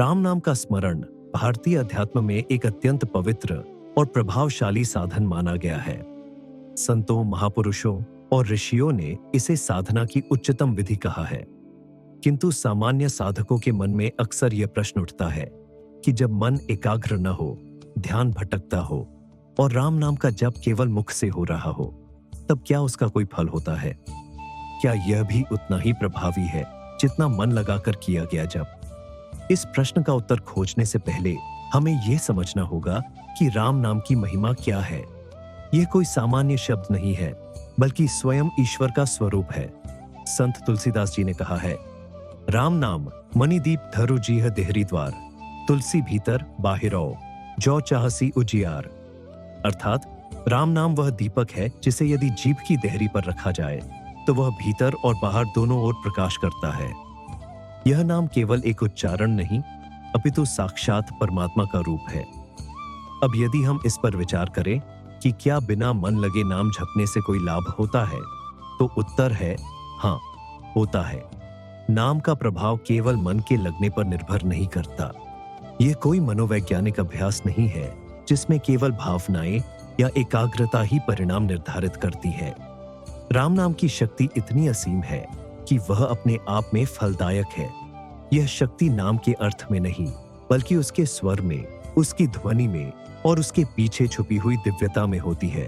राम नाम का स्मरण भारतीय अध्यात्म में एक अत्यंत पवित्र और प्रभावशाली साधन माना गया है। संतों, महापुरुषों और ऋषियों ने इसे साधना की उच्चतम विधि कहा है। किंतु सामान्य साधकों के मन में अक्सर यह प्रश्न उठता है कि जब मन एकाग्र न हो, ध्यान भटकता हो और राम नाम का जप केवल मुख से हो रहा हो, तब क्या उसका कोई फल होता है? क्या यह भी उतना ही प्रभावी है जितना मन लगाकर किया गया जप? इस प्रश्न का उत्तर खोजने से पहले हमें यह समझना होगा कि राम नाम की महिमा क्या है। यह कोई सामान्य शब्द नहीं है, बल्कि स्वयं ईश्वर का स्वरूप है। संत तुलसीदास जी ने कहा है, राम नाम मणिदीप धरु जीह देहरी द्वार, तुलसी भीतर बाहिरौ जो चाहसी उजियार। अर्थात राम नाम वह दीपक है जिसे यदि जीभ की देहरी पर रखा जाए तो वह भीतर और बाहर दोनों ओर प्रकाश करता है। यह नाम केवल एक उच्चारण नहीं, अपितु साक्षात परमात्मा का रूप है। अब यदि हम इस पर विचार करें कि क्या बिना मन लगे नाम जपने से कोई लाभ होता है, तो उत्तर है हाँ, होता है। नाम का प्रभाव केवल मन के लगने पर निर्भर नहीं करता। यह कोई मनोवैज्ञानिक अभ्यास नहीं है जिसमें केवल भावनाएं या एकाग्रता ही परिणाम निर्धारित करती है। राम नाम की शक्ति इतनी असीम है कि वह अपने आप में फलदायक है। यह शक्ति नाम के अर्थ में नहीं, बल्कि उसके स्वर में, उसकी ध्वनि में और उसके पीछे छुपी हुई दिव्यता में होती है।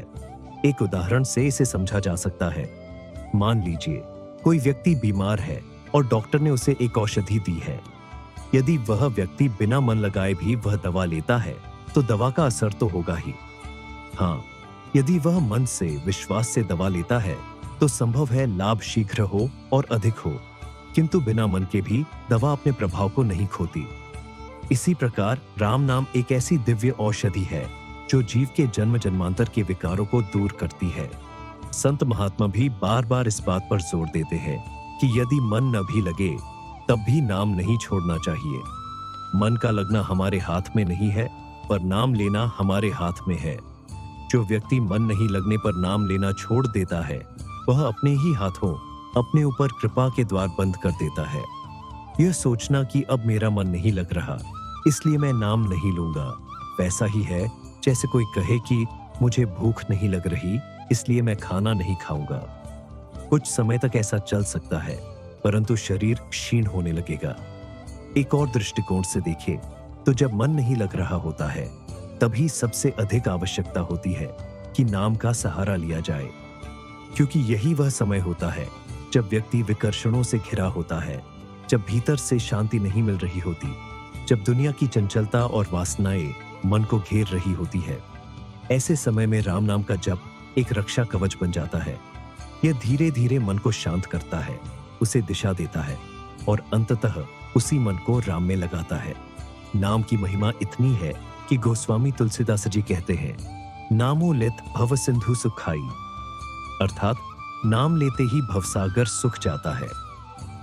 एक उदाहरण से इसे समझा जा सकता है। मान लीजिए कोई व्यक्ति बीमार है और डॉक्टर ने उसे एक औषधि दी है। यदि वह व्यक्ति बिना मन लगाए भी वह दवा लेता है तो दवा का असर तो होगा ही। हाँ, यदि वह मन से, विश्वास से दवा लेता है तो संभव है लाभ शीघ्र हो और अधिक हो, किंतु बिना मन के भी दवा अपने प्रभाव को नहीं खोती। इसी प्रकार राम नाम एक ऐसी दिव्य औषधि है जो जीव के जन्म जन्मांतर के विकारों को दूर करती है। संत महात्मा भी बार बार इस बात पर जोर देते हैं कि यदि मन न भी लगे तब भी नाम नहीं छोड़ना चाहिए। मन का लगना हमारे हाथ में नहीं है, पर नाम लेना हमारे हाथ में है। जो व्यक्ति मन नहीं लगने पर नाम लेना छोड़ देता है, वह अपने ही हाथों अपने ऊपर कृपा के द्वार बंद कर देता है। यह सोचना कि अब मेरा मन नहीं लग रहा, इसलिए मैं नाम नहीं लूंगा, वैसा ही है जैसे कोई कहे कि मुझे भूख नहीं लग रही, इसलिए मैं खाना नहीं खाऊंगा। कुछ समय तक ऐसा चल सकता है, परंतु शरीर क्षीण होने लगेगा। एक और दृष्टिकोण से देखें तो जब मन नहीं लग रहा होता है, तभी सबसे अधिक आवश्यकता होती है कि नाम का सहारा लिया जाए, क्योंकि यही वह समय होता है जब व्यक्ति विकर्षणों से घिरा होता है, जब भीतर से शांति नहीं मिल रही होती, जब दुनिया की चंचलता और वासनाएं मन को घेर रही होती है। ऐसे समय में राम नाम का जप एक रक्षा कवच बन जाता है। यह धीरे धीरे मन को शांत करता है, उसे दिशा देता है और अंततः उसी मन को राम में लगाता है। नाम की महिमा इतनी है कि गोस्वामी तुलसीदास जी कहते हैं, नामो लेत भव सिंधु सुखाई, अर्थात नाम लेते ही भवसागर सुख जाता है।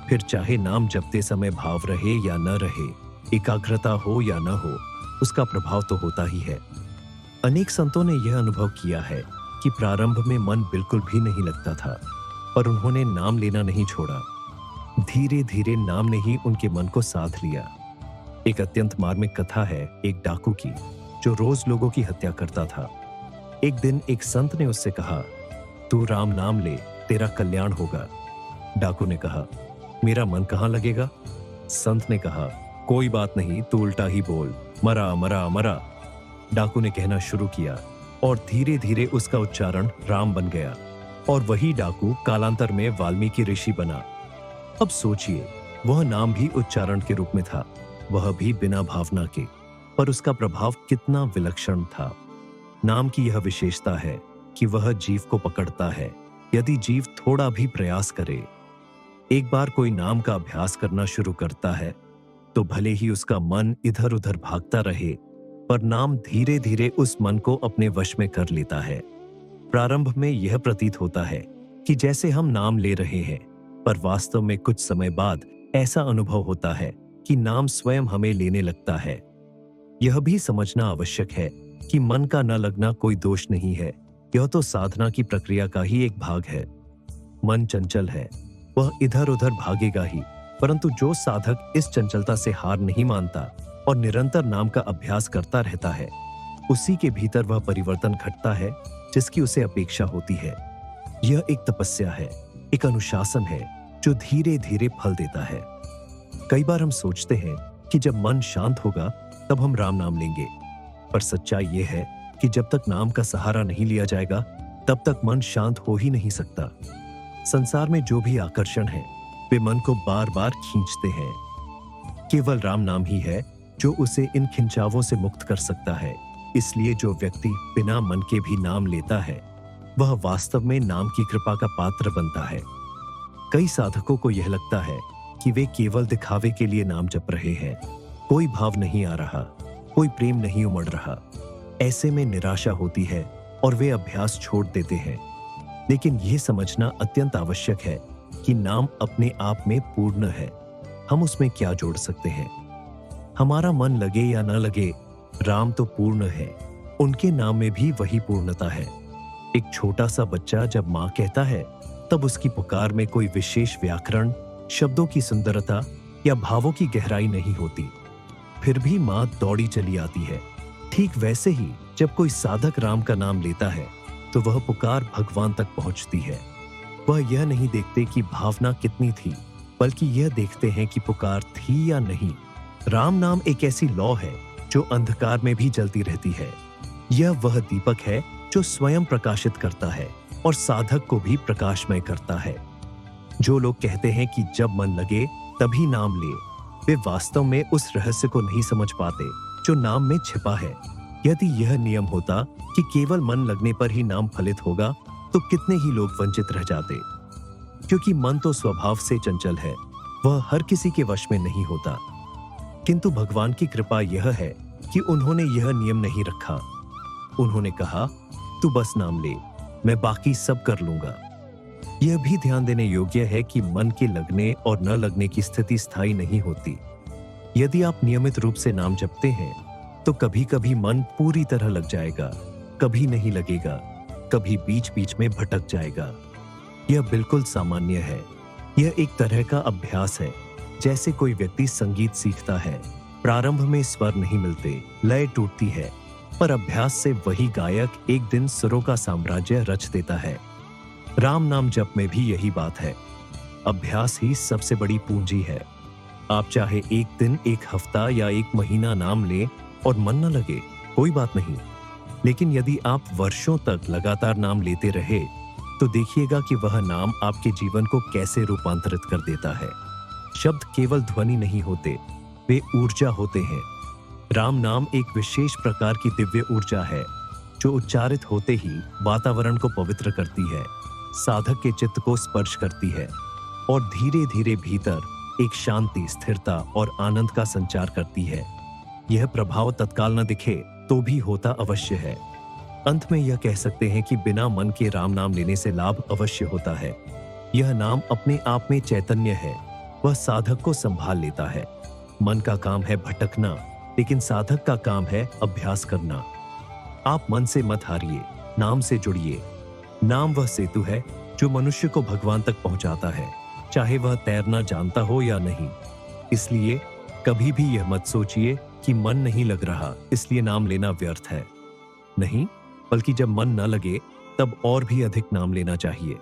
फिर चाहे नाम जपते समय भाव रहे या न रहे, एकाग्रता हो या न हो, उसका प्रभाव तो होता ही है। अनेक संतों ने यह अनुभव किया है कि प्रारंभ में मन बिल्कुल भी नहीं लगता था, पर उन्होंने नाम लेना नहीं छोड़ा। धीरे धीरे नाम ने ही उनके मन को साध लिया। एक अत्यंत मार्मिक कथा है एक डाकू की, जो रोज लोगों की हत्या करता था। एक दिन एक संत ने उससे कहा, तू राम नाम ले, तेरा कल्याण होगा। डाकू ने कहा, मेरा मन कहाँ लगेगा? संत ने कहा, कोई बात नहीं, तू उल्टा ही बोल, मरा मरा मरा। डाकू ने कहना शुरू किया और धीरे धीरे उसका उच्चारण राम बन गया और वही डाकू कालांतर में वाल्मीकि ऋषि बना। अब सोचिए, वह नाम भी उच्चारण के रूप में था, वह भी बिना भावना के, पर उसका प्रभाव कितना विलक्षण था। नाम की यह विशेषता है कि वह जीव को पकड़ता है यदि जीव थोड़ा भी प्रयास करे। एक बार कोई नाम का अभ्यास करना शुरू करता है तो भले ही उसका मन इधर उधर भागता रहे, पर नाम धीरे धीरे उस मन को अपने वश में कर लेता है। प्रारंभ में यह प्रतीत होता है कि जैसे हम नाम ले रहे हैं, पर वास्तव में कुछ समय बाद ऐसा अनुभव होता है कि नाम स्वयं हमें लेने लगता है। यह भी समझना आवश्यक है कि मन का न लगना कोई दोष नहीं है, यह तो साधना की प्रक्रिया का ही एक भाग है। मन चंचल है, वह इधर उधर भागेगा ही, परंतु जो साधक इस चंचलता से हार नहीं मानता और निरंतर नाम का अभ्यास करता रहता है, उसी के भीतर वह परिवर्तन घटता है जिसकी उसे अपेक्षा होती है। यह एक तपस्या है, एक अनुशासन है जो धीरे धीरे फल देता है। कई बार हम सोचते हैं कि जब मन शांत होगा तब हम राम नाम लेंगे, पर सच्चाई यह है कि जब तक नाम का सहारा नहीं लिया जाएगा तब तक मन शांत हो ही नहीं सकता। संसार में जो भी आकर्षण है वे मन को बार बार खींचते हैं। केवल राम नाम ही है जो उसे इन खिंचावों से मुक्त कर सकता है। इसलिए जो व्यक्ति बिना मन के भी नाम लेता है वह वास्तव में नाम की कृपा का पात्र बनता है। कई साधकों को यह लगता है कि वे केवल दिखावे के लिए नाम जप रहे हैं, कोई भाव नहीं आ रहा, कोई प्रेम नहीं उमड़ रहा। ऐसे में निराशा होती है और वे अभ्यास छोड़ देते हैं। लेकिन यह समझना अत्यंत आवश्यक है कि नाम अपने आप में पूर्ण है। हम उसमें क्या जोड़ सकते हैं? हमारा मन लगे या न लगे, राम तो पूर्ण है। उनके नाम में भी वही पूर्णता है। एक छोटा सा बच्चा जब माँ कहता है तब उसकी पुकार में कोई विशेष व्याकरण, शब्दों की सुंदरता या भावों की गहराई नहीं होती, फिर भी माँ दौड़ी चली आती है। ठीक वैसे ही जब कोई साधक राम का नाम लेता है तो वह पुकार भगवान तक पहुंचती है। वह यह नहीं देखते कि भावना कितनी थी, बल्कि यह देखते हैं कि पुकार थी या नहीं। राम नाम एक ऐसी लौ है जो अंधकार में भी जलती रहती है। यह वह दीपक है जो स्वयं प्रकाशित करता है और साधक को भी प्रकाशमय करता है। जो लोग कहते हैं कि जब मन लगे तभी नाम ले, वे वास्तव में उस रहस्य को नहीं समझ पाते जो नाम में छिपा है। यदि यह नियम होता कि केवल मन लगने पर ही नाम फलित होगा तो कितने ही लोग वंचित रह जाते। क्योंकि मन तो स्वभाव से चंचल है, वह हर किसी के वश में नहीं होता। किंतु भगवान की कृपा यह है कि उन्होंने यह नियम नहीं रखा। उन्होंने कहा, तू बस नाम ले, मैं बाकी सब कर लूंगा। यह भी ध्यान देने योग्य है कि मन के लगने और न लगने की स्थिति स्थायी नहीं होती। यदि आप नियमित रूप से नाम जपते हैं तो कभी कभी मन पूरी तरह लग जाएगा, कभी नहीं लगेगा, कभी बीच बीच में भटक जाएगा। यह बिल्कुल सामान्य है। यह एक तरह का अभ्यास है, जैसे कोई व्यक्ति संगीत सीखता है। प्रारंभ में स्वर नहीं मिलते, लय टूटती है, पर अभ्यास से वही गायक एक दिन सुरों का साम्राज्य रच देता है। राम नाम जप में भी यही बात है। अभ्यास ही सबसे बड़ी पूंजी है। आप चाहे एक दिन, एक हफ्ता या एक महीना नाम लें और मन न लगे, कोई बात नहीं। लेकिन यदि आप वर्षों तक लगातार नाम लेते रहे तो देखिएगा कि वह नाम आपके जीवन को कैसे रूपांतरित कर देता है। शब्द केवल ध्वनि नहीं होते, वे ऊर्जा होते हैं। राम नाम एक विशेष प्रकार की दिव्य ऊर्जा है जो उच्चारित होते ही वातावरण को पवित्र करती है, साधक के चित्त को स्पर्श करती है और धीरे धीरे भीतर एक शांति, स्थिरता और आनंद का संचार करती है। यह प्रभाव तत्काल न दिखे तो भी होता अवश्य है। अंत में यह कह सकते हैं कि बिना मन के राम नाम लेने से लाभ अवश्य होता है। यह नाम अपने आप में चैतन्य है, वह साधक को संभाल लेता है। मन का काम है भटकना, लेकिन साधक का काम है अभ्यास करना। आप मन से मत हारिए, नाम से जुड़िए। नाम वह सेतु है जो मनुष्य को भगवान तक पहुंचाता है, चाहे वह तैरना जानता हो या नहीं। इसलिए कभी भी यह मत सोचिए कि मन नहीं लग रहा इसलिए नाम लेना व्यर्थ है। नहीं, बल्कि जब मन न लगे तब और भी अधिक नाम लेना चाहिए,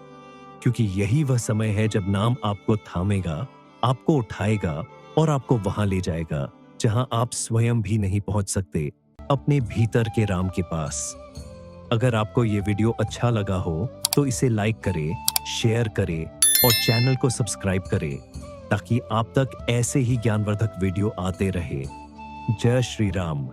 क्योंकि यही वह समय है जब नाम आपको थामेगा, आपको उठाएगा और आपको वहां ले जाएगा जहां आप स्वयं भी नहीं पहुंच सकते, अपने भीतर के राम के पास। अगर आपको ये वीडियो अच्छा लगा हो तो इसे लाइक करें, शेयर करें और चैनल को सब्सक्राइब करें ताकि आप तक ऐसे ही ज्ञानवर्धक वीडियो आते रहे। जय श्री राम।